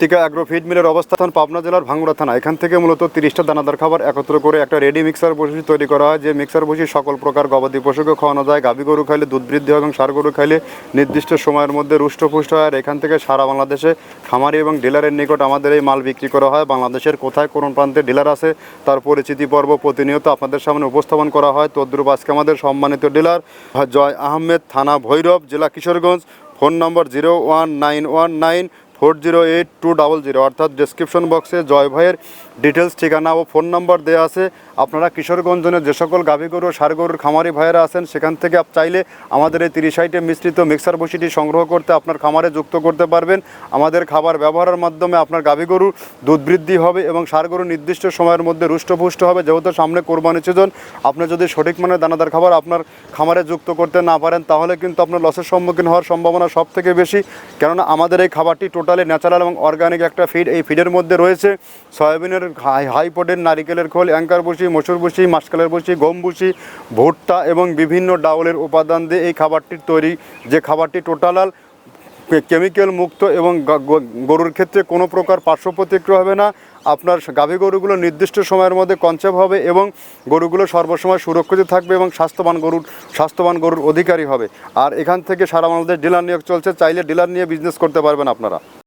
মৃত্তিকা agro feed মিলের অবস্থান পাবনা জেলার ভাঙ্গুড়া থানা। এখান থেকে মূলত 30টা দানাদার খাবার একত্র করে একটা রেডি মিক্সার বসি তৈরি করা হয়, যে মিক্সার বসি সকল প্রকার গবাদি পশুকে খাওয়ানো যায়। গাভী গরু খাইলে দুধ বৃদ্ধি হয় এবং ষাঁড় গরু খাইলে নির্দিষ্ট সময়ের মধ্যে রুষ্টপুষ্ট হয়। আর এখান থেকে সারা বাংলাদেশে খামারি এবং ডিলারের নিকট আমাদের এই মাল বিক্রি করা হয়। বাংলাদেশের কোথায় কোন প্রান্তে ডিলার আছে তার পরিচিতি পর্ব প্রতিনিয়ত আপনাদের সামনে উপস্থাপন করা হয়। তদ্রূপ আজকে আমাদের সম্মানিত ডিলার জয় আহমেদ, থানা ভৈরব, জেলা কিশোরগঞ্জ। ফোন নম্বর 0199194082000, অর্থাৎ ডেসক্রিপশন বক্সে জয় ভাইয়ের ডিটেলস, ঠিকানা ও ফোন নাম্বার দেওয়া আছে। আপনারা কিশোরগঞ্জে যে সকল গাভী গরু ষাঁড় গরুর খামারি ভাইয়েরা আছেন সেখান থেকে চাইলে আমাদের এই 30 আইটেম মিশ্রিত মিক্সার বসিটি সংগ্রহ করতে আপনার খামারে যুক্ত করতে পারবেন। আমাদের খাবার ব্যবহারের মাধ্যমে আপনার গাভী গরুর দুধ বৃদ্ধি হবে এবং ষাঁড় গরু নির্দিষ্ট সময়ের মধ্যে রুষ্টপুষ্ট হবে। যেহেতু সামনে কোরবানি সিজন, আপনি যদি সঠিক মানের দানাদার খাবার আপনার খামারে যুক্ত করতে না পারেন তাহলে কিন্তু আপনার লসের সম্মুখীন হওয়ার সম্ভাবনা সব থেকে বেশি। কেননা আমাদের এই খাবারটি টোটালি ন্যাচারাল এবং অর্গানিক একটা ফিড। এই ফিডের মধ্যে রয়েছে সয়াবিনের হাই প্রোটিন, নারিকেলের খোল, অ্যাঙ্কার বসি, মসুর বসি, মাসকালের বসি, গম বসি, ভুট্টা এবং বিভিন্ন ডাউলের উপাদান দিয়ে এই খাবারটির তৈরি। যে খাবারটি টোটাল কেমিক্যাল মুক্ত এবং গরুর ক্ষেত্রে কোনো প্রকার পার্শ্ব প্রতিক্রিয়া হবে না। আপনার গাভী গরুগুলো নির্দিষ্ট সময়ের মধ্যে কনসেপ্ট হবে এবং গরুগুলো সর্বসময় সুরক্ষিত থাকবে এবং স্বাস্থ্যবান গরুর অধিকারী হবে। আর এখান থেকে সারা বাংলাদেশ ডিলার নিয়োগ চলছে, চাইলে ডিলার নিয়ে বিজনেস করতে পারবেন আপনারা।